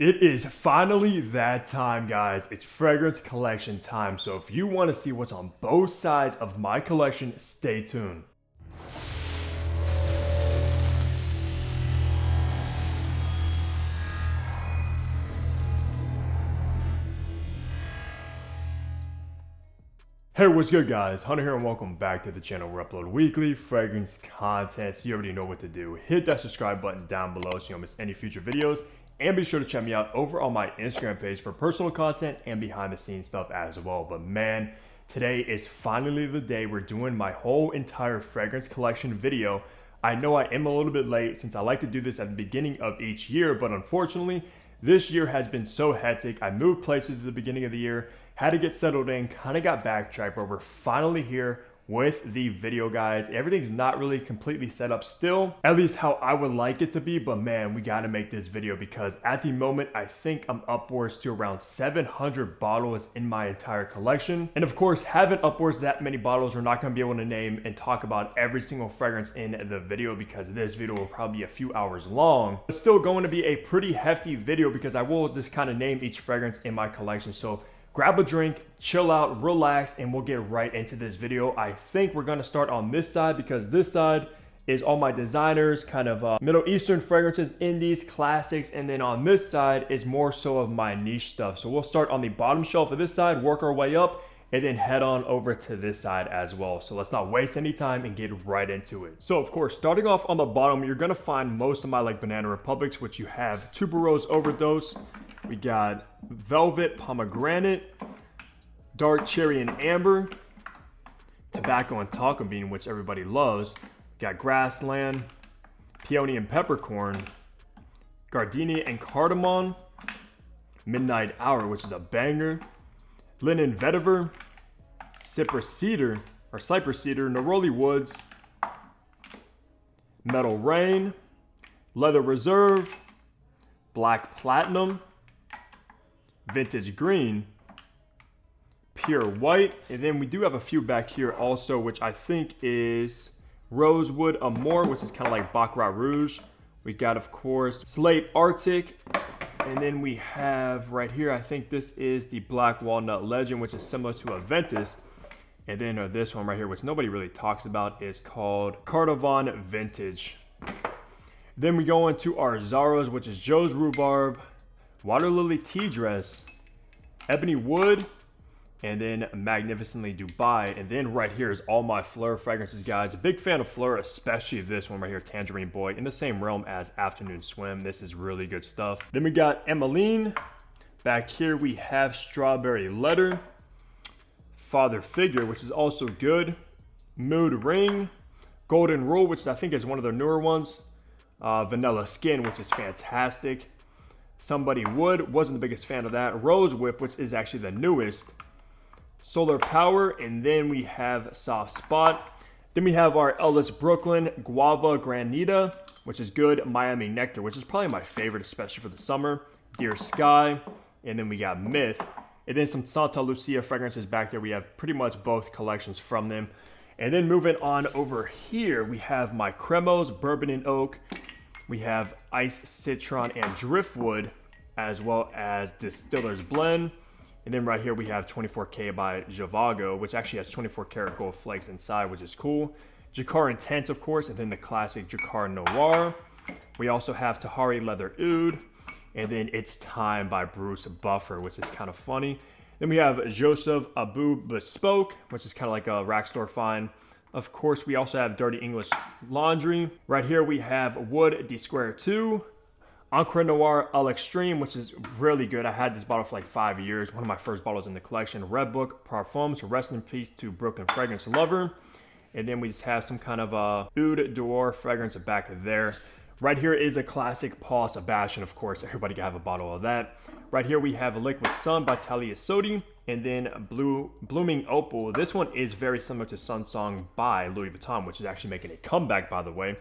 It is finally that time, guys. It's fragrance collection time. So if you want to see what's on both sides of my collection, stay tuned. Hey, what's good, guys? Hunter here and welcome back to the channel where I upload weekly fragrance content. So you already know what to do. Hit that subscribe button down below so you don't miss any future videos. And be sure to check me out over on my Instagram page for personal content and behind the scenes stuff as well. But man, today is finally the day we're doing my whole entire fragrance collection video. I know I am a little bit late since I like to do this at the beginning of each year, but unfortunately, this year has been so hectic. I moved places at the beginning of the year, had to get settled in, kind of got backtracked, but we're finally here with the video, guys. Everything's not really completely set up still, at least how I would like it to be, but man, we got to make this video because at the moment, I think I'm upwards to around 700 bottles in my entire collection. And of course, having upwards that many bottles, we're not going to be able to name and talk about every single fragrance in the video because this video will probably be a few hours long. It's still going to be a pretty hefty video because I will just kind of name each fragrance in my collection. So grab a drink, chill out, relax, and we'll get right into this video. I think we're gonna start on this side because this side is all my designers, kind of Middle Eastern fragrances, indies, classics, and then on this side is more so of my niche stuff. So we'll start on the bottom shelf of this side, work our way up, and then head on over to this side as well. So let's not waste any time and get right into it. So of course, starting off on the bottom, you're gonna find most of my like Banana Republics, which you have Tuberose Overdose. We got Velvet Pomegranate, Dark Cherry and Amber, Tobacco and Tonka Bean, which everybody loves. Got Grassland, Peony and Peppercorn, Gardenia and Cardamom, Midnight Hour, which is a banger, Linen Vetiver, Cypress Cedar, Neroli Woods, Metal Rain, Leather Reserve, Black Platinum, Vintage Green, Pure White, and then we do have a few back here also, which I think is Rosewood Amour, which is kind of like Baccarat Rouge. We got, of course, Slate Arctic, and then we have right here, I think this is the Black Walnut Legend, which is similar to Aventus. And then this one right here, which nobody really talks about, is called Cardivan Vintage. Then we go into our Zaros, which is Joe's Rhubarb, Water Lily Tea Dress, Ebony Wood, and then Magnificently Dubai. And then right here is all my Fleur fragrances, guys. A big fan of Fleur, especially this one right here, Tangerine Boy, in the same realm as Afternoon Swim. This is really good stuff. Then we got Emmeline. Back here we have Strawberry Letter, Father Figure, which is also good, Mood Ring, Golden Rule, which I think is one of their newer ones, Vanilla Skin, which is fantastic. Somebody Wood, wasn't the biggest fan of that. Rose Whip, which is actually the newest. Solar Power, and then we have Soft Spot. Then we have our Ellis Brooklyn Guava Granita, which is good. Miami Nectar, which is probably my favorite, especially for the summer. Dear Sky, and then we got Myth. And then some Santa Lucia fragrances back there. We have pretty much both collections from them. And then moving on over here, we have my Cremos Bourbon and Oak. We have Ice Citron and Driftwood, as well as Distiller's Blend. And then right here we have 24K by Zhivago, which actually has 24 karat gold flakes inside, which is cool. Jacquard Intense, of course, and then the classic Jacquard Noir. We also have Tahari Leather Oud, and then It's Time by Bruce Buffer, which is kind of funny. Then we have Joseph Abu Bespoke, which is kind of like a rack store find. Of course, we also have Dirty English Laundry. Right here, we have Wood D Square 2, Encre Noir Al Extreme, which is really good. I had this bottle for like 5 years. One of my first bottles in the collection. Red Book Parfums, rest in peace to Brooklyn Fragrance Lover. And then we just have some kind of Oud Dior fragrance back there. Right here is a classic Paul Sebastian, of course. Everybody can have a bottle of that. Right here we have Liquid Sun by Talia Sodi, and then Blooming Opal. This one is very similar to Sun Song by Louis Vuitton, which is actually making a comeback, by the way.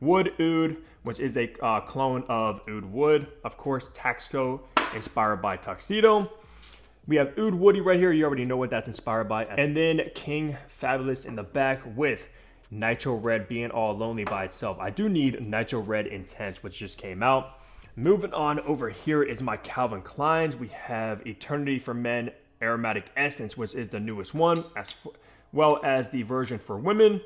Wood Oud, which is a clone of Oud Wood. Of course, Taxco, inspired by Tuxedo. We have Oud Woody right here. You already know what that's inspired by. And then King Fabulous in the back with Nitro Red being all lonely by itself. I do need Nitro Red Intense, which just came out. Moving on over here is my Calvin Klein's. We have Eternity for Men Aromatic Essence, which is the newest one, as well as the version for women.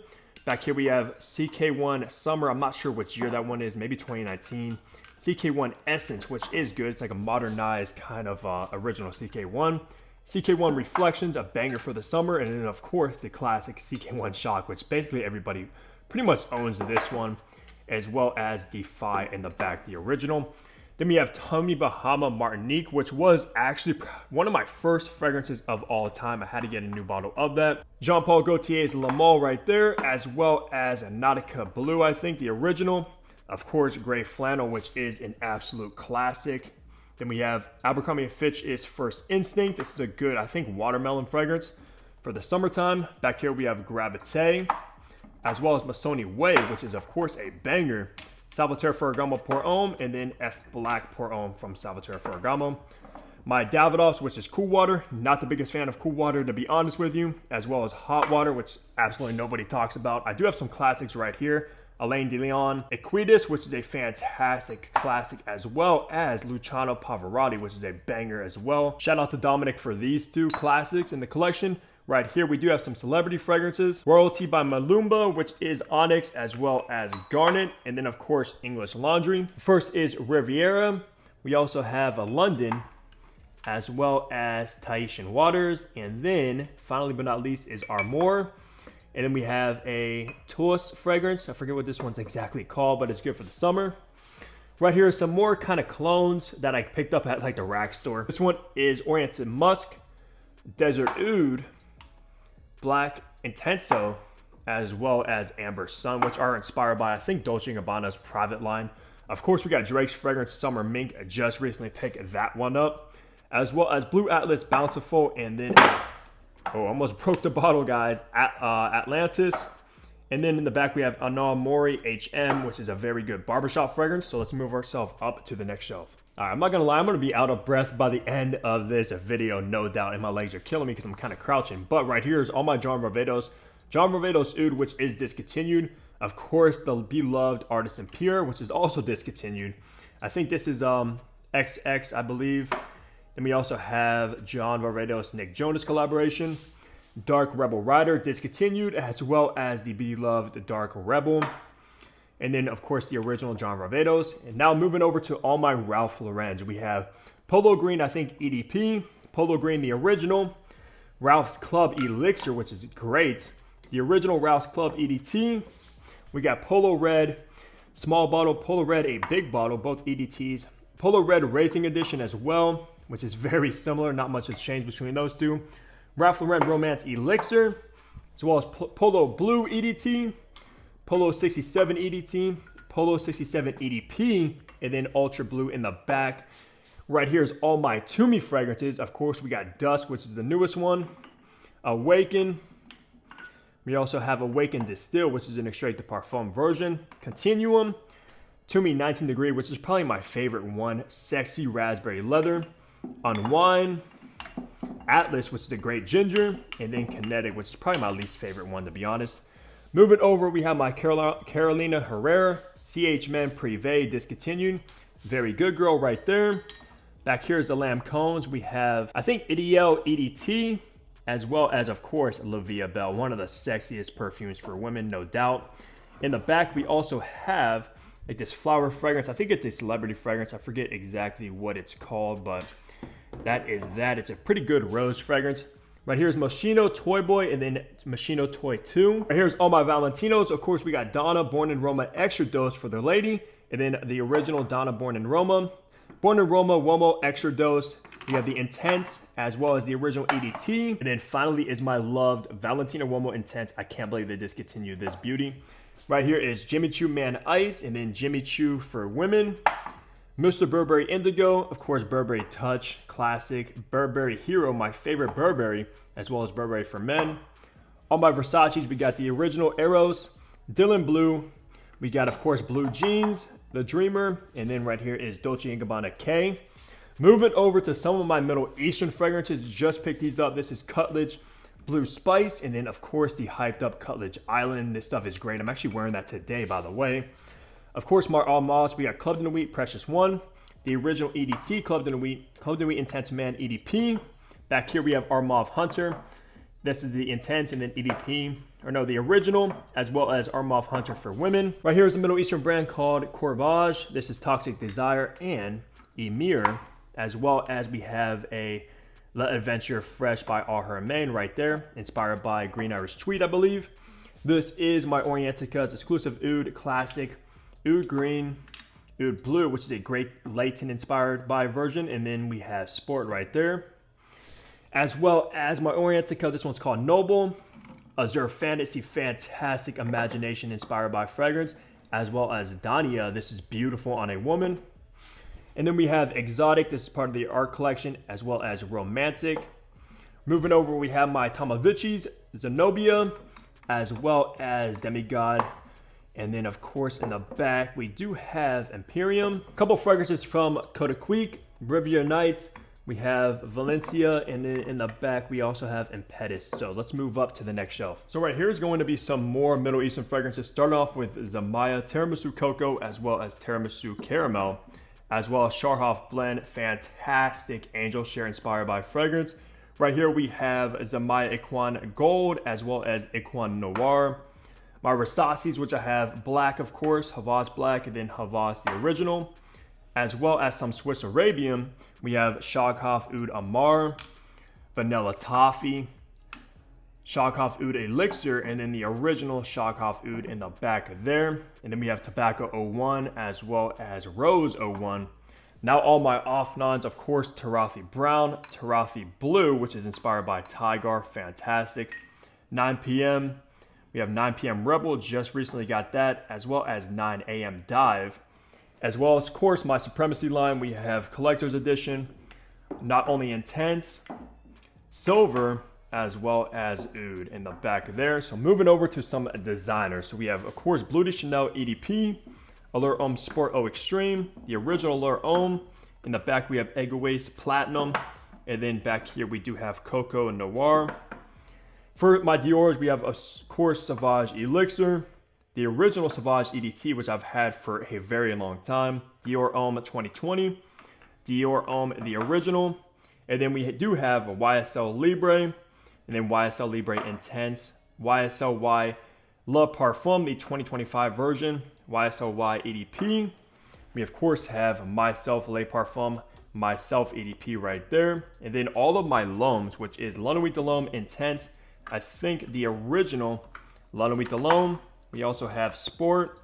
Back here we have CK1 Summer. I'm not sure which year that one is, maybe 2019. CK1 Essence, which is good. It's like a modernized kind of original CK1. CK1 Reflections, a banger for the summer. And then, of course, the classic CK1 Shock, which basically everybody pretty much owns this one, as well as Defy in the back, the original. Then we have Tommy Bahama Martinique, which was actually one of my first fragrances of all time. I had to get a new bottle of that. Jean Paul Gaultier's Le Male right there, as well as Nautica Blue, I think, the original. Of course, Gray Flannel, which is an absolute classic. Then we have Abercrombie & Fitch's First Instinct. This is a good, I think, watermelon fragrance for the summertime. Back here we have Gravité, as well as Missoni Wave, which is, of course, a banger. Salvatore Ferragamo Pour Homme, and then F Black Pour Homme from Salvatore Ferragamo. My Davidoff's, which is Cool Water. Not the biggest fan of Cool Water, to be honest with you, as well as Hot Water, which absolutely nobody talks about. I do have some classics right here. Alain de Leon Equitas, which is a fantastic classic, as well as Luciano Pavarotti, which is a banger as well. Shout out to Dominic for these two classics in the collection. Right here, we do have some celebrity fragrances. Royalty by Malumba, which is Onyx, as well as Garnet. And then, of course, English Laundry. First is Riviera. We also have a London, as well as Tahitian Waters. And then, finally but not least, is Armour. And then we have a Tuas fragrance. I forget what this one's exactly called, but it's good for the summer. Right here are some more kind of colognes that I picked up at like the rack store. This one is Oriented Musk, Desert Oud, Black Intenso, as well as Amber Sun, which are inspired by, I think, Dolce & Gabbana's private line. Of course, we got Drake's fragrance Summer Mink. I just recently picked that one up, as well as Blue Atlas Bountiful, and then, oh, almost broke the bottle, guys, Atlantis. And then in the back, we have Anal Mori HM, which is a very good barbershop fragrance. So let's move ourselves up to the next shelf. All right, I'm not gonna lie, I'm gonna be out of breath by the end of this video, no doubt, and my legs are killing me because I'm kind of crouching. But right here is all my John Varvatos. John Varvatos Oud, which is discontinued. Of course, the beloved Artisan Pure, which is also discontinued. I think this is XX, I believe. Then we also have John Varvatos Nick Jonas collaboration. Dark Rebel Rider, discontinued, as well as the beloved Dark Rebel. And then, of course, the original John Varvatos. And now moving over to all my Ralph Lauren's. We have Polo Green, I think, EDP. Polo Green, the original. Ralph's Club Elixir, which is great. The original Ralph's Club EDT. We got Polo Red, small bottle. Polo Red, a big bottle, both EDTs. Polo Red Racing Edition as well, which is very similar. Not much has changed between those two. Ralph Lauren Romance Elixir, as well as Polo Blue EDT. Polo 67 EDT, Polo 67 EDP, and then Ultra Blue in the back. Right here is all my Tumi fragrances. Of course, we got Dusk, which is the newest one. Awaken. We also have Awaken Distill, which is an extrait de parfum version. Continuum. Tumi 19 Degree, which is probably my favorite one. Sexy Raspberry Leather. Unwind. Atlas, which is a great ginger. And then Kinetic, which is probably my least favorite one, to be honest. Moving over, we have my Carolina Herrera CH Men Privé discontinued. Very good girl right there. Back here is the Lamb Cones. We have, I think, Ideal EDT, as well as, of course, La Vie Belle, one of the sexiest perfumes for women, no doubt. In the back, we also have like this flower fragrance. I think it's a celebrity fragrance. I forget exactly what it's called, but that is that. It's a pretty good rose fragrance. Right here is Moschino Toy Boy, and then Moschino Toy 2. Right here's all my Valentinos. Of course, we got Donna Born in Roma Extra Dose for the lady, and then the original Donna Born in Roma. Born in Roma Uomo Extra Dose. We have the Intense, as well as the original EDT. And then finally is my loved Valentino Uomo Intense. I can't believe they discontinued this beauty. Right here is Jimmy Choo Man Ice, and then Jimmy Choo for women. Mr. Burberry Indigo, of course, Burberry Touch, classic. Burberry Hero, my favorite Burberry, as well as Burberry for men. All my Versace's, we got the original Eros, Dylan Blue. We got, of course, Blue Jeans, The Dreamer, and then right here is Dolce & Gabbana K. Moving over to some of my Middle Eastern fragrances, just picked these up. This is Cutledge Blue Spice, and then, of course, the hyped up Cutledge Island. This stuff is great. I'm actually wearing that today, by the way. Of course, Mar Al Moss, we got Club de Nuit Precious One, the original EDT, Club de Nuit Intense Man EDP. Back here we have our Mauve Hunter. This is the Intense and then EDP, or no, the original, as well as our Mauve Hunter for women. Right here is a Middle Eastern brand called Corvage. This is Toxic Desire and Emir, as well as we have a La Adventure Fresh by Homme right there, inspired by Green Irish Tweed, I believe. This is my Orientika's exclusive Oud Classic, Oud Green, Oud Blue, which is a great Leighton inspired by version, and then we have Sport right there. As well as my Orientica, this one's called Noble, Azure Fantasy, fantastic imagination inspired by fragrance, as well as Dania, this is beautiful on a woman. And then we have Exotic, this is part of the art collection, as well as Romantic. Moving over, we have my Tomovichis, Zenobia, as well as Demigod. And then of course in the back, we do have Imperium. A couple fragrances from Kodaquik, Riviera Nights, we have Valencia, and then in the back we also have Impetus. So let's move up to the next shelf. So right here is going to be some more Middle Eastern fragrances. Starting off with Zamaya Tiramisu Cocoa, as well as Tiramisu Caramel, as well as Zaharoff Blend, fantastic angel share inspired by fragrance. Right here we have Zamaya Equine Gold, as well as Equine Noir. My Versace's, which I have black, of course, Havas Black, and then Havas the original, as well as some Swiss Arabian. We have Shaghoff Oud Amar, Vanilla Toffee, Shaghoff Oud Elixir, and then the original Shaghoff Oud in the back there. And then we have Tobacco 01, as well as Rose 01. Now all my off-nons, of course, Tarafi Brown, Tarafi Blue, which is inspired by Tigar, fantastic. 9 p.m., we have 9 p.m. Rebel, just recently got that, as well as 9 a.m. Dive. As well as, of course, my Supremacy line, we have Collector's Edition, not only Intense, Silver, as well as Oud in the back there. So moving over to some designers. So we have, of course, Bleu de Chanel EDP, Allure Homme Sport O Extreme, the original Allure Homme. In the back, we have Egoist Platinum. And then back here, we do have Coco and Noir. For my Dior's, we have, of course, Sauvage Elixir, the original Sauvage EDT, which I've had for a very long time, Dior Homme 2020, Dior Homme the original, and then we do have a YSL Libre, and then YSL Libre Intense, YSL Y Le Parfum, the 2025 version, YSL Y EDP. We of course have myself Le Parfum, myself EDP right there, and then all of my L'Hommes, which is La Nuit de l'Homme Intense, I think the original La Nuit de l'Homme. We also have Sport,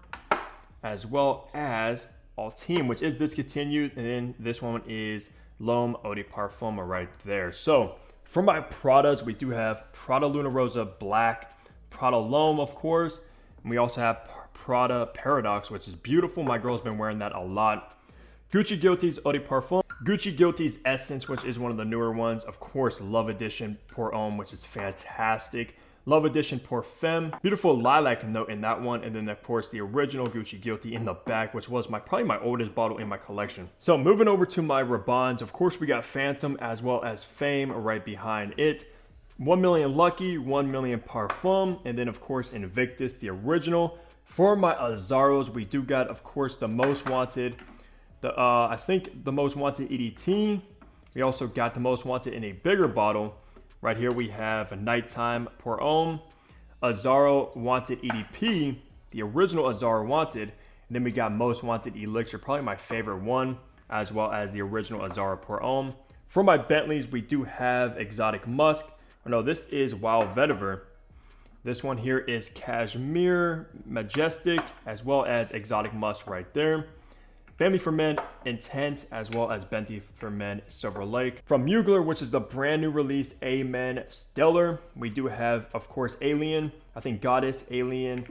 as well as Ultime, which is discontinued. And then this one is L'Homme Eau de Parfum right there. So for my Pradas, we do have Prada Luna Rosa Black, Prada L'Homme, of course. And we also have Prada Paradox, which is beautiful. My girl's been wearing that a lot. Gucci Guilty's Eau de Parfum. Gucci Guilty's Essence, which is one of the newer ones. Of course, Love Edition Pour Homme, which is fantastic. Love Edition Pour Femme. Beautiful lilac note in that one. And then, of course, the original Gucci Guilty in the back, which was probably my oldest bottle in my collection. So moving over to my Rabannes, of course, we got Phantom as well as Fame right behind it. 1 Million Lucky, 1 Million Parfum, and then, of course, Invictus, the original. For my Azaros, we do got, of course, the Most Wanted. I think the Most Wanted EDT. We also got the Most Wanted in a bigger bottle. Right here we have a Nighttime Pour Homme, Azaro Wanted EDP, the original Azaro Wanted, and then we got Most Wanted Elixir, probably my favorite one, as well as the original Azaro Pour Homme. For my Bentleys, we do have Exotic Musk. Oh, no, this is Wild Vetiver. This one here is Cashmere Majestic, as well as Exotic Musk right there. Bentley for Men Intense, as well as Bentley for Men Silver Lake. From Mugler, which is the brand new release, Amen Stellar. We do have, of course, Alien, I think Goddess, Alien,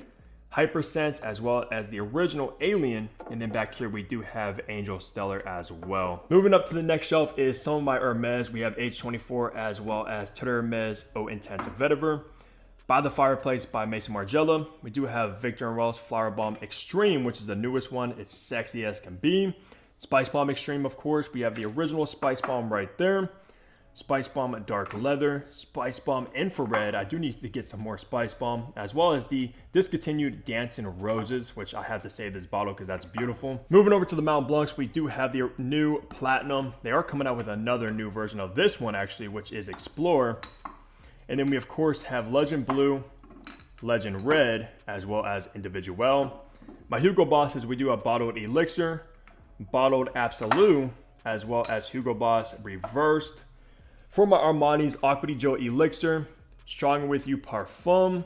Hypersense, as well as the original Alien. And then back here, we do have Angel Stellar as well. Moving up to the next shelf is some of my Hermes. We have H24, as well as Terre Hermes Eau Intense Vetiver. By the Fireplace by Maison Margiela. We do have Victor & Rolf Flower Bomb Extreme, which is the newest one. It's sexy as can be. Spice Bomb Extreme, of course. We have the original Spice Bomb right there. Spice Bomb Dark Leather, Spice Bomb Infrared. I do need to get some more Spice Bomb, as well as the discontinued Dancing Roses, which I have to save this bottle because that's beautiful. Moving over to the Mount Blancs, we do have the new Platinum. They are coming out with another new version of this one actually, which is Explore. And then we of course have Legend Blue, Legend Red, as well as Individuelle. My Hugo Bosses, we do have Bottled Elixir, Bottled Absolute, as well as Hugo Boss Reversed. For my Armani's Acqua di Gio Elixir, Strong With You Parfum,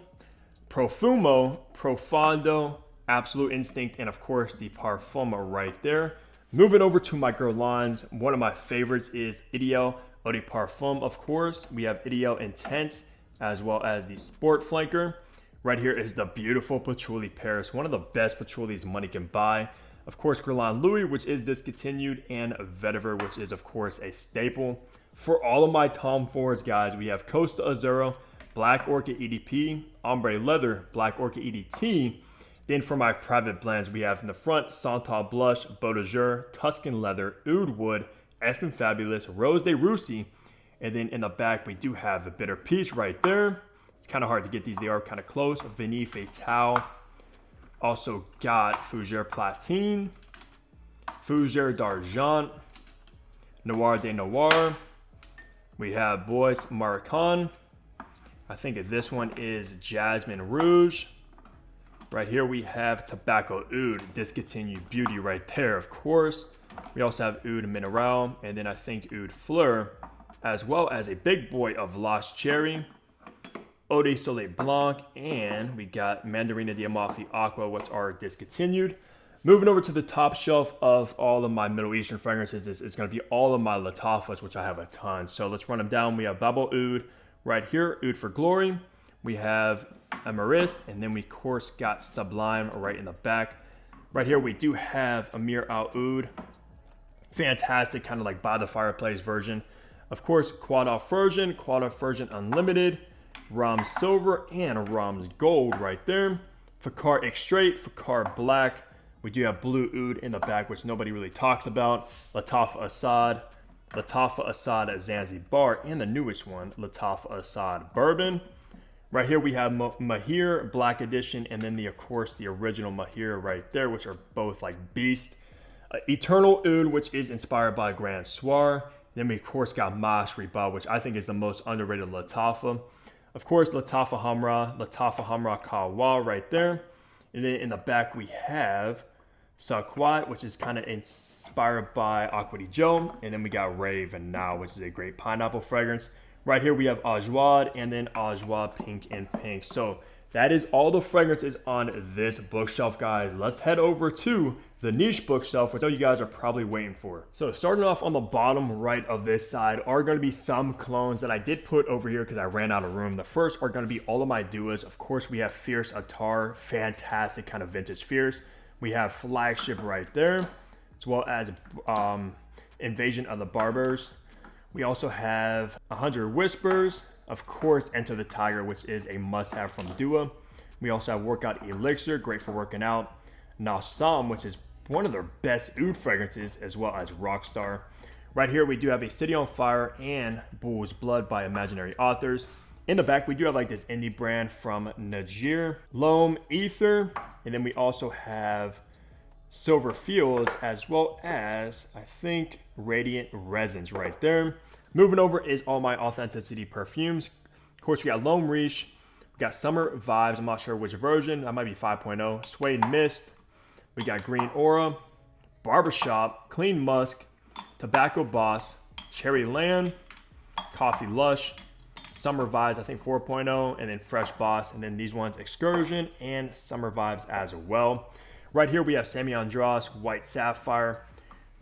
Profumo, Profondo, Absolute Instinct, and of course the Parfum right there. Moving over to my Guerlains, one of my favorites is Ideal Eau de Parfum, of course. We have Ideal Intense, as well as the Sport Flanker. Right here is the beautiful Patchouli Paris, one of the best patchoulis money can buy. Of course, Guerlain Louis, which is discontinued, and Vetiver, which is of course a staple. For all of my Tom Fords, guys, we have Costa Azzurro, Black Orchid EDP, Ombre Leather, Black Orchid EDT. Then for my private blends, we have in the front, Santal Blush, Beau de Jour, Tuscan Leather, Oud Wood, Effin Fabulous, Rose de Russie. And then in the back, we do have a Bitter Peach right there. It's kind of hard to get these. They are kind of close. Vanille Fatale. Also got Fougère Platine, Fougère d'Argent, Noir de Noir. We have Bois Maricon. I think this one is Jasmine Rouge. Right here we have Tobacco Oud, Discontinued Beauty right there, of course. We also have Oud Mineral, and then I think Oud Fleur, as well as a big boy of Lost Cherry, Eau de Soleil Blanc, and we got Mandarina di Amalfi Aqua, which are discontinued. Moving over to the top shelf of all of my Middle Eastern fragrances, this is going to be all of my Latafas, which I have a ton. So let's run them down. We have Babel Oud right here, Oud for Glory. We have Amarist, and then we of course got Sublime right in the back. Right here we do have Amir Al Oud. Fantastic, kind of like by the fireplace version. Of course, Quad Off Version, Quad Off Version Unlimited, Ram Silver, and Ram's Gold right there. Fakar Extrait, Fakar Black. We do have Blue Oud in the back, which nobody really talks about. Latafa Assad, Latafa Assad Zanzibar, and the newest one, Latafa Assad Bourbon. Right here we have Mahir Black Edition, and then of course the original Mahir right there, which are both like beast. Eternal Oud, which is inspired by Grand Soir. Then we of course got Mash Riba, which I think is the most underrated Latafa. Of course, Latafa Hamra Kawa right there. And then in the back we have Saquat, which is kind of inspired by Acqua di Gio. And then we got Rave and Now, which is a great pineapple fragrance. Right here we have Ajwad, and then Ajwad Pink and Pink. So that is all the fragrances on this bookshelf, guys. Let's head over to the niche bookshelf, which I know you guys are probably waiting for. So starting off on the bottom right of this side are going to be some colognes that I did put over here because I ran out of room. The first are going to be all of my duos. Of course, we have Fierce Attar, fantastic kind of vintage Fierce. We have Flagship right there, as well as Invasion of the Barbers. We also have 100 Whispers. Of course, Enter the Tiger, which is a must-have from Dua. We also have Workout Elixir, great for working out. Nassam, which is one of their best oud fragrances, as well as Rockstar. Right here, we do have a City on Fire and Bull's Blood by Imaginary Authors. In the back, we do have like this indie brand from Najir, Loam Ether, and then we also have Silver Fields, as well as, I think, Radiant Resins right there. Moving over is all my Authenticity perfumes. Of course, we got L'Homme Riche, we got Summer Vibes, I'm not sure which version, that might be 5.0, Suede Mist, we got Green Aura, Barbershop, Clean Musk, Tobacco Boss, Cherry Land, Coffee Lush, Summer Vibes, I think 4.0, and then Fresh Boss, and then these ones, Excursion and Summer Vibes as well. Right here we have Sammy Andras, White Sapphire,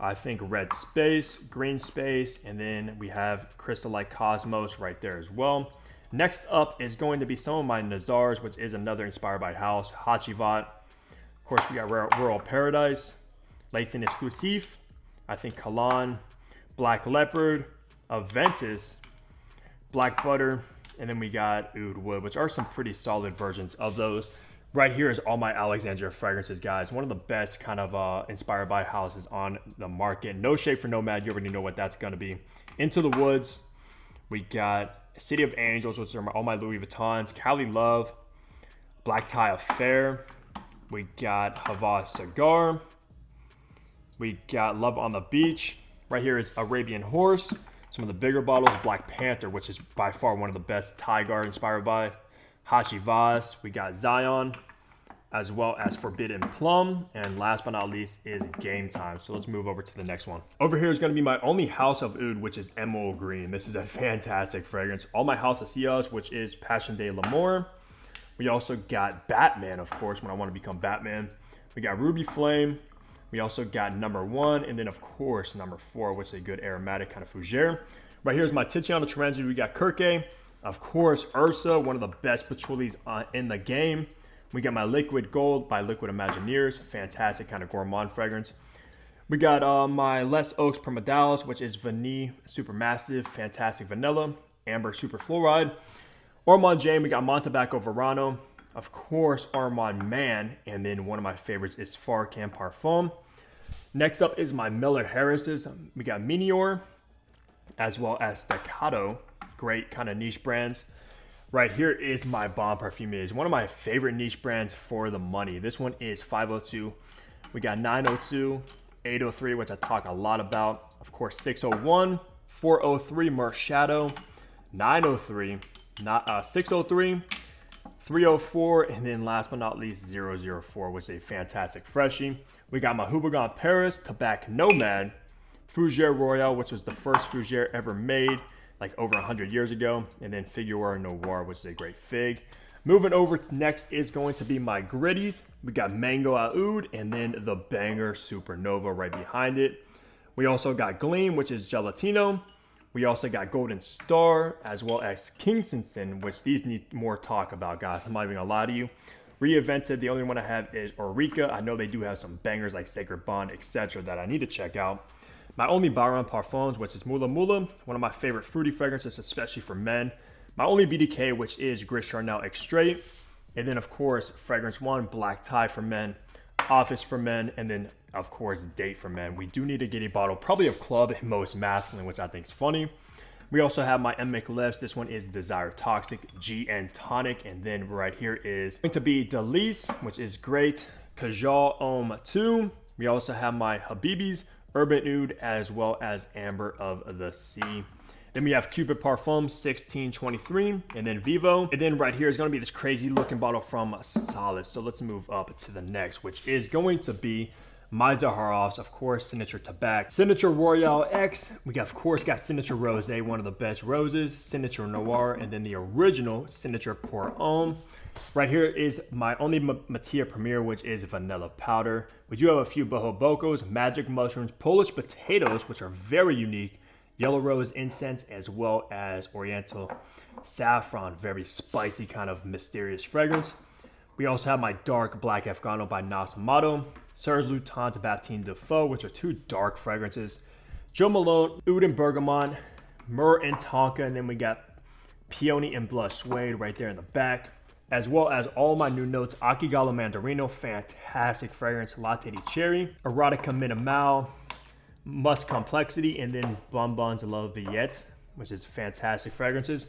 I think Red Space, Green Space, and then we have Crystal Light Cosmos right there as well. Next up is going to be some of my Nazars, which is another inspired by house, hacivat. Of course, we got Rural Paradise, Leighton Exclusive, I think Cologne, Black Leopard, Aventus, Black Butter, and then we got Oud Wood, which are some pretty solid versions of those. Right here is all my Alexandria fragrances, guys. One of the best kind of inspired by houses on the market. No Shade for Nomad, you already know what that's going to be. Into the Woods, We got City of Angels, which are all my Louis Vuittons. Cali Love, Black Tie Affair. We got Havas Cigar. We got Love on the Beach. Right here is Arabian Horse. Some of the bigger bottles, Black Panther, which is by far one of the best Tiger inspired by. Hacivat. We got Zion, as well as Forbidden Plum. And last but not least is Game Time. So let's move over to the next one. Over here is going to be my only House of Oud, which is Emerald Green. This is a fantastic fragrance. All my House of Sillage, which is Passion de l'Amour. We also got Batman, of course, when I want to become Batman. We got Ruby Flame. We also got number 1, and then of course number 4, which is a good aromatic kind of fougere. Right here is my Tiziano Terenzi. We got Kirke, of course Ursa, one of the best patchoulis in the game. We got my Liquid Gold by Liquid Imagineers, fantastic kind of gourmand fragrance. We got my Les Oaks Permadalis, which is Vanille Supermassive, fantastic vanilla, Amber Super Fluoride. Ormond Jane, we got Montebaco Verano, of course Armand Man, and then one of my favorites is Farcam Parfum. Next up is my Miller Harris's. We got Minior, as well as Staccato, great kind of niche brands. Right here is my Bon Parfumier, one of my favorite niche brands for the money. This one is 502. We got 902, 803, which I talk a lot about. Of course, 601, 403 Mer Shadow, 903, 603, 304, and then last but not least 004, which is a fantastic freshie. We got my Houbougon Paris, Tabac Nomad, Fougere Royale, which was the first fougere ever made like over 100 years ago, and then Figueroa Noir, which is a great fig. Moving over to next is going to be my Gritties. We got Mango Oud, and then the banger Supernova right behind it. We also got Gleam, which is Gelatino. We also got Golden Star, as well as Kingston, which these need more talk about, guys. I'm not even gonna lie to you. Reinvented, the only one I have is Orica. I know they do have some bangers like Sacred Bond, etc. that I need to check out. My only Byron Parfums, which is Mula Mula, one of my favorite fruity fragrances, especially for men. My only BDK, which is Gris Charnel Extrait. And then, of course, Fragrance One, Black Tie for men, Office for men, and then, of course, Date for men. We do need to get a bottle, probably of Club Most Masculine, which I think is funny. We also have my M. McLips. This one is Desire Toxic, GN Tonic. And then right here is going to be Delice, which is great. Kajal Homme 2. We also have my Habibis, Urban Oud, as well as Amber of the Sea. Then we have Cupid Parfum 1623, and then Vivo. And then right here is going to be this crazy looking bottle from Solace. So let's move up to the next, which is going to be my Zaharoffs, of course, Signature Tabac, Signature Royale X. We got, of course, got Signature Rosé, one of the best roses, Signature Noir, and then the original Signature Pour Homme. Right here is my only Mattia Premier, which is Vanilla Powder. We do have a few Boho Bocos, Magic Mushrooms, Polish Potatoes, which are very unique, Yellow Rose Incense, as well as Oriental Saffron, very spicy kind of mysterious fragrance. We also have my Dark Black Afghano by Nas Amato, Serge Lutens Baptiste de Faux, which are two dark fragrances, Joe Malone, Oud and Bergamot, Myrrh and Tonka, and then we got Peony and Blush Suede right there in the back, as well as all my new notes, Akigalo Mandarino, fantastic fragrance, Latte di Cherry, Erotica Minimal, Musk Complexity, and then Bonbons La Villette, which is fantastic fragrances.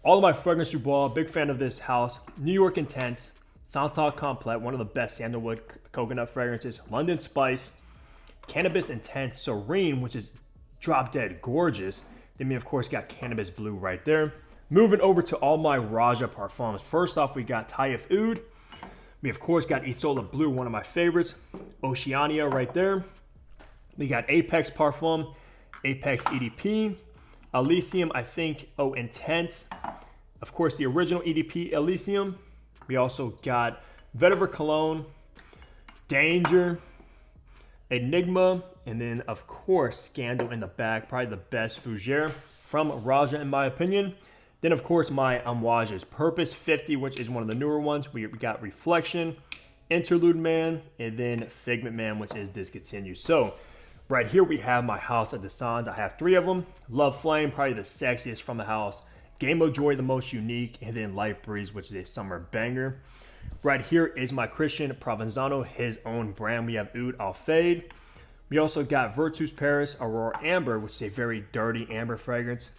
All of my Fragrance du Bois, big fan of this house, New York Intense, Santal Complete, one of the best sandalwood coconut fragrances, London Spice, Cannabis Intense, Serene, which is drop dead gorgeous. Then we, of course, got Cannabis Blue right there. Moving over to all my Raja Parfums. First off, we got Taif Oud. We, of course, got Isola Blue, one of my favorites. Oceania right there. We got Apex Parfum, Apex EDP, Elysium, I think, Intense. Of course, the original EDP, Elysium. We also got Vetiver Cologne, Danger, Enigma, and then, of course, Scandal in the back. Probably the best fougere from Raja, in my opinion. Then, of course, my Amouages. Purpose 50, which is one of the newer ones. We got Reflection, Interlude Man, and then Figment Man, which is discontinued. So, right here we have my House of the Suns. I have 3 of them. Love Flame, probably the sexiest from the house. Game of Joy, the most unique, and then Light Breeze, which is a summer banger. Right here is my Christian Provenzano, his own brand. We have Oud Al Fade. We also got Virtus Paris Aurora Amber, which is a very dirty amber fragrance.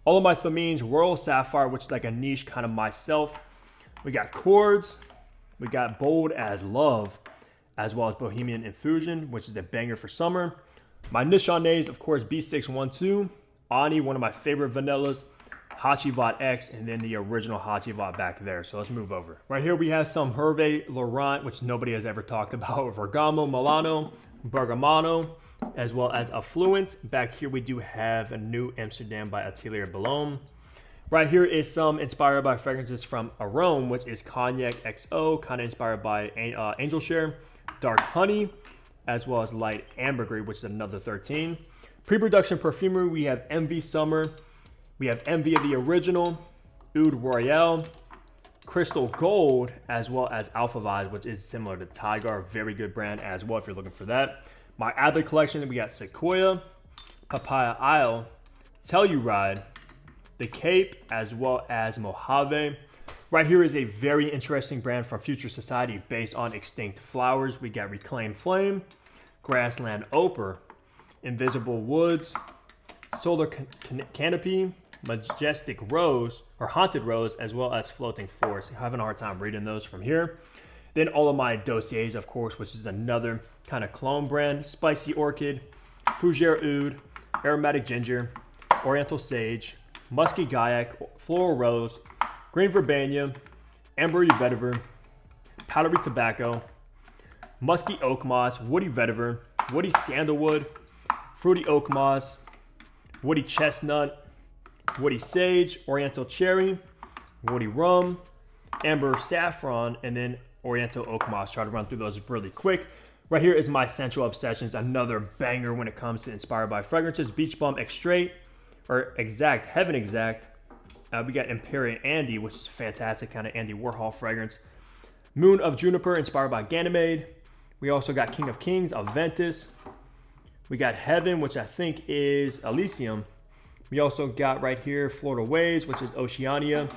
All of my thamines, Royal Sapphire, which is like a niche kind of myself. We got Chords. We got Bold as Love, as well as Bohemian Infusion, which is a banger for summer. My nishanes, of course, B612. Ani, one of my favorite vanillas. Hacivat X, and then the original Hacivat back there. So let's move over. Right here we have some Hervé Laurent, which nobody has ever talked about. Bergamo, Milano, Bergamano, as well as Affluent. Back here we do have a New Amsterdam by Atelier Boulogne. Right here is some inspired by fragrances from Arome, which is Cognac XO, kind of inspired by Angel Share, Dark Honey, as well as Light Ambergris, which is another 13. Pre-production perfumery, we have MV Summer, we have MV of the Original, Oud Royale, Crystal Gold, as well as Alpha Vibes, which is similar to Tigar. Very good brand as well if you're looking for that. My Adler collection, we got Sequoia, Papaya Isle, Telluride, The Cape, as well as Mojave. Right here is a very interesting brand from Future Society based on extinct flowers. We got Reclaimed Flame, Grassland Opal, Invisible Woods, Solar Canopy, Majestic Rose, or Haunted Rose, as well as Floating Forest. I'm having a hard time reading those from here. Then all of my dossiers, of course, which is another kind of clone brand. Spicy Orchid, Fougere Oud, Aromatic Ginger, Oriental Sage, Musky Gaiac, Floral Rose, Green Verbena, Ambery Vetiver, Powdery Tobacco, Musky Oak Moss, Woody Vetiver, Woody Sandalwood, Fruity Oak Moss, Woody Chestnut, Woody Sage, Oriental Cherry, Woody Rum, Amber Saffron, and then Oriental Oak Moss. Try to run through those really quick. Right here is my Sensual Obsessions, another banger when it comes to inspired by fragrances. Beach Bum Extrait, or Exact, Heaven Exact. We got Imperial Andy, which is fantastic, kind of Andy Warhol fragrance. Moon of Juniper, inspired by Ganymede. We also got King of Kings, Aventus. We got Heaven, which I think is Elysium. We also got right here Florida Waves, which is Oceania.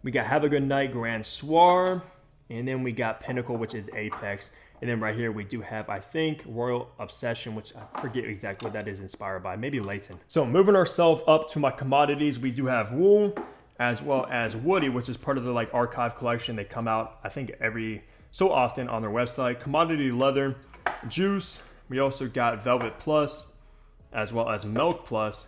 We got Have a Good Night, Grand Soir. And then we got Pinnacle, which is Apex. And then right here we do have, I think, Royal Obsession, which I forget exactly what that is inspired by. Maybe Leighton. So moving ourselves up to my commodities, we do have wool, as well as Woody, which is part of the like archive collection. They come out, I think, every so often on their website. Commodity Leather, Juice. We also got Velvet Plus, as well as Milk Plus.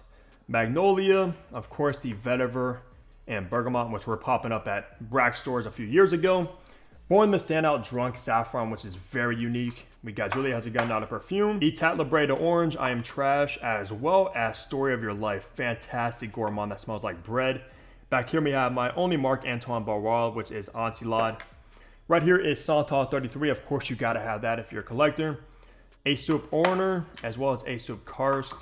Magnolia, of course, the Vetiver and Bergamot, which were popping up at rack stores a few years ago. Born the Standout Drunk Saffron, which is very unique. We got Julia Has a Gun, Not a Perfume. Etat Labre de Orange, I Am Trash, as well as Story of Your Life. Fantastic gourmand that smells like bread. Back here we have my only Marc Antoine Barrois, which is Ensilade. Right here is Santal 33. Of course, you gotta have that if you're a collector. Aesop Orner, as well as Aesop Karst.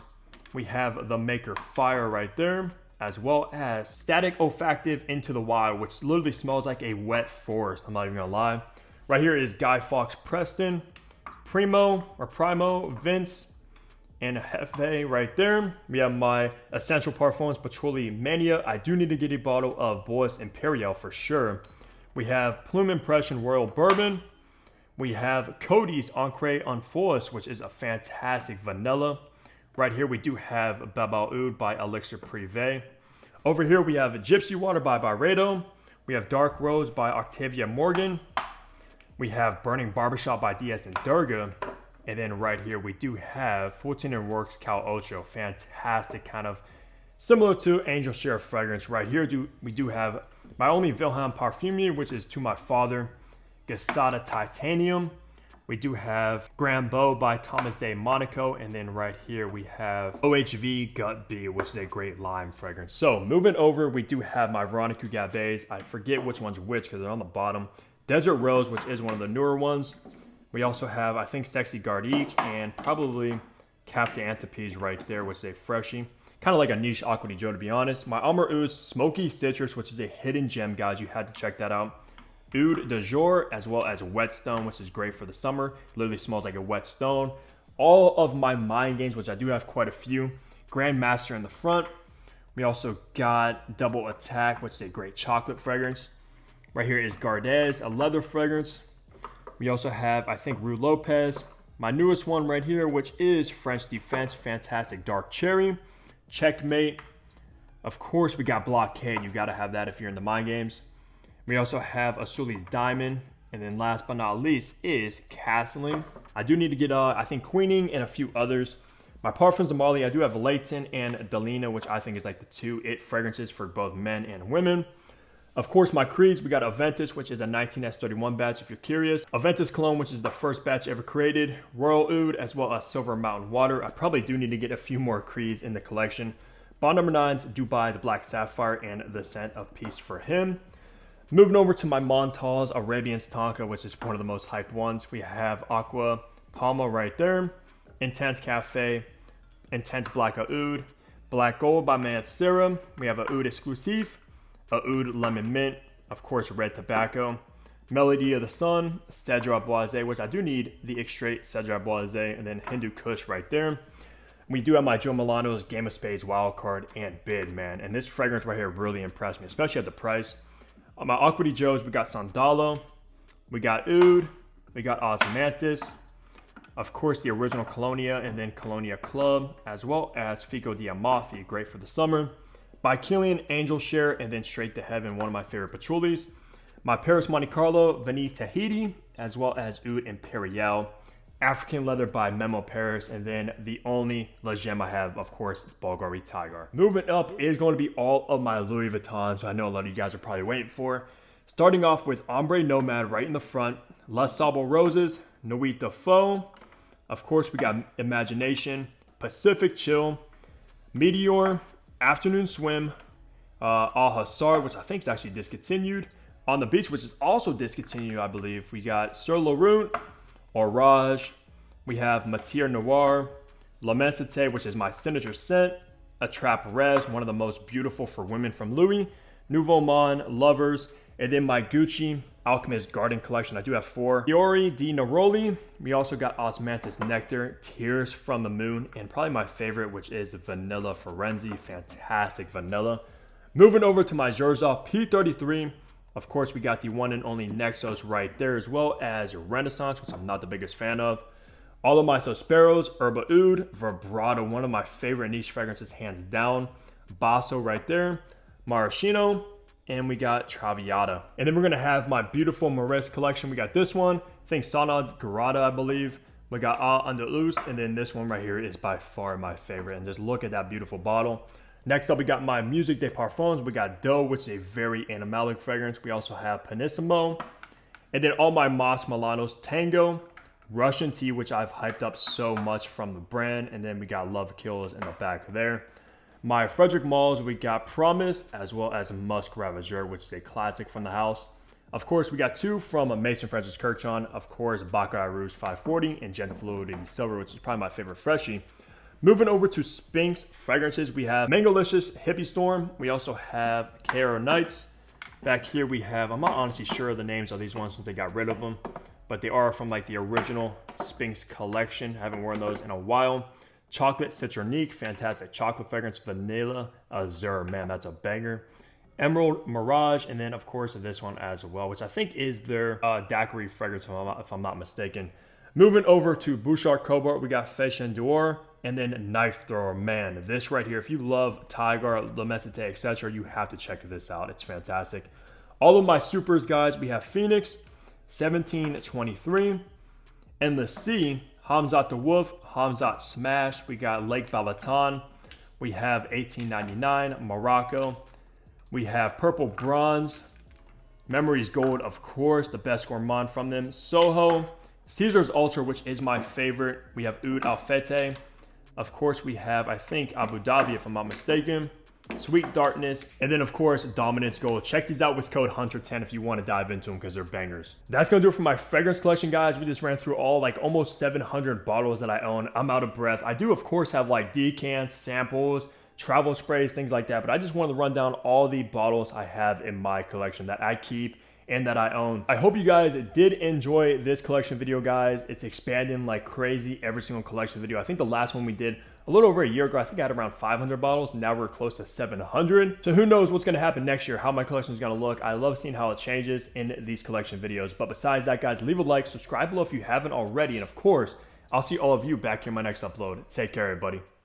We have the Maker Fire right there, as well as Static Olfactive Into the Wild, which literally smells like a wet forest. I'm not even gonna lie. Right here is Guy Fawkes Preston, Primo, Vince, and Hefe right there. We have my Essential Parfums Patchouli Mania. I do need to get a bottle of Bois Imperial for sure. We have Plume Impression Royal Bourbon. We have Cody's Ancre Enforce, which is a fantastic vanilla. Right here we do have Babal Oud by Elixir Privé. Over here we have Gypsy Water by Byredo. We have Dark Rose by Octavia Morgan. We have Burning Barbershop by Diaz and Durga. And then right here we do have Fulton and Works Cal Ocho. Fantastic, kind of similar to Angel Share fragrance. Right here we do have my only Wilhelm Parfumier, which is To My Father. Gasada Titanium. We do have Grambeau by Thomas de Monaco. And then right here we have OHV Gut B, which is a great lime fragrance. So moving over, we do have my Veronica Gabets. I forget which one's which because they're on the bottom. Desert Rose, which is one of the newer ones. We also have, I think, Sexy Gardique and probably Cap d'Antipes right there, which is a freshie. Kind of like a niche Aqua di Gio, to be honest. My Amber Ooze Smoky Citrus, which is a hidden gem, guys. You had to check that out. Oud de Jour, as well as Whetstone, which is great for the summer. Literally smells like a wet stone. All of my Mind Games, which I do have quite a few. Grandmaster in the front. We also got Double Attack, which is a great chocolate fragrance. Right here is Gardez, a leather fragrance. We also have, I think, Rue Lopez. My newest one right here, which is French Defense, fantastic dark cherry. Checkmate, Of course, we got Blockade. You got to have that if you're in the mind games. We also have Asuli's Diamond. And then last but not least is Castling. I do need to get, I think, Queening and a few others. My parfums of Marley, I do have Layton and Delina, which I think is like the two it fragrances for both men and women. Of course, my creeds, we got Aventus, which is a 19S31 batch if you're curious. Aventus Cologne, which is the first batch ever created. Royal Oud, as well as Silver Mountain Water. I probably do need to get a few more creeds in the collection. Bond number 9's Dubai's Black Sapphire and the Scent of Peace for him. Moving over to my Montal's Arabian Tonka, which is one of the most hyped ones. We have Aqua Palma right there. Intense Cafe, Intense Black Oud. Black Gold by Mansera. We have a Oud Exclusive. A Oud Lemon Mint, of course, Red Tobacco, Melody of the Sun, Cedra Boise, which I do need the Extrait Cedra Boise, and then Hindu Kush right there. We do have my Joe Milano's Game of Spades Wildcard and Bid, man. And this fragrance right here really impressed me, especially at the price. On my Aqua di Joe's, we got Sandalo, we got Oud, we got Osmanthus, of course, the original Colonia, and then Colonia Club, as well as Fico di Amalfi, great for the summer. By Killian, Angel Share, and then Straight to Heaven, one of my favorite patchoulis. My Paris Monte Carlo, Vanille Tahiti, as well as Oud Imperial. African Leather by Memo Paris, and then the only La Gemme I have, of course, Bulgari Tiger. Moving up is going to be all of my Louis Vuittons, I know a lot of you guys are probably waiting for. Starting off with Ombre Nomad right in the front, La Sable Roses, Nuit de Faux. Of course, we got Imagination, Pacific Chill, Meteor, Afternoon Swim, Al Hassard, which I think is actually discontinued. On the Beach, which is also discontinued, I believe. We got Sur La Route, Orage. We have Matière Noire, L'Immensité, which is my signature scent. Attrape Res, one of the most beautiful for women from Louis. Nouveau Monde, Lovers. And then my Gucci Alchemist Garden collection. I do have 4. Fiori di Neroli. We also got Osmanthus Nectar, Tears from the Moon, and probably my favorite, which is Vanilla Firenze. Fantastic vanilla. Moving over to my Zerzov P33. Of course, we got the one and only Nexos right there, as well as Renaissance, which I'm not the biggest fan of. All of my Sosperos, Herba Oud, Vibrato, one of my favorite niche fragrances, hands down. Basso right there. Maraschino. And we got Traviata. And then we're going to have my beautiful Maurice collection. We got this one. I think Sana Garada, I believe. We got A Andalus. And then this one right here is by far my favorite. And just look at that beautiful bottle. Next up, we got my Musique des Parfums. We got Doe, which is a very animalic fragrance. We also have Panissimo. And then all my Mas Milanos Tango. Russian Tea, which I've hyped up so much from the brand. And then we got Love Kills in the back there. My Frederic Malls, we got Promise, as well as Musk Ravageur, which is a classic from the house. Of course, we got 2 from Mason Francis Kirchhoff. Of course, Baccarat Rouge 540 and Gent Fluidity Silver, which is probably my favorite freshie. Moving over to Spinks fragrances, we have Mangolicious Hippie Storm. We also have Cairo Nights. Back here we have, I'm not honestly sure of the names of these ones since they got rid of them, but they are from like the original Spinks collection. I haven't worn those in a while. Chocolate Citronique, fantastic chocolate fragrance. Vanilla Azure, man, that's a banger. Emerald Mirage, and then of course this one as well, which I think is their daiquiri fragrance if I'm not mistaken. Moving over to Bouchard Cobalt, we got Fashion Dior, and then Knife Thrower. Man, this right here, if you love Tiger, L'Immensité, etc., you have to check this out. It's fantastic. All of my supers, guys, we have Phoenix, 1723, Endless Sea, Hamzat the Wolf, Hamzat Smash. We got Lake Balaton. We have 1899, Morocco. We have Purple Bronze, Memories Gold, of course, the best gourmand from them. Soho, Caesar's Ultra, which is my favorite. We have Oud Alfete. Of course, we have, I think, Abu Dhabi, if I'm not mistaken. Sweet Darkness, and then of course Dominance Gold. Check these out with code Hunter10 if you want to dive into them because they're bangers. That's gonna do it for my fragrance collection, guys. We just ran through all like almost 700 bottles that I own. I'm out of breath. I do of course have like decants, samples, travel sprays, things like that, but I just wanted to run down all the bottles I have in my collection that I keep and that I own. I hope you guys did enjoy this collection video, guys. It's expanding like crazy every single collection video. I think the last one we did a little over a year ago, I think I had around 500 bottles. Now we're close to 700. So who knows what's gonna happen next year, how my collection is gonna look. I love seeing how it changes in these collection videos. But besides that, guys, leave a like, subscribe below if you haven't already. And of course, I'll see all of you back here in my next upload. Take care, everybody.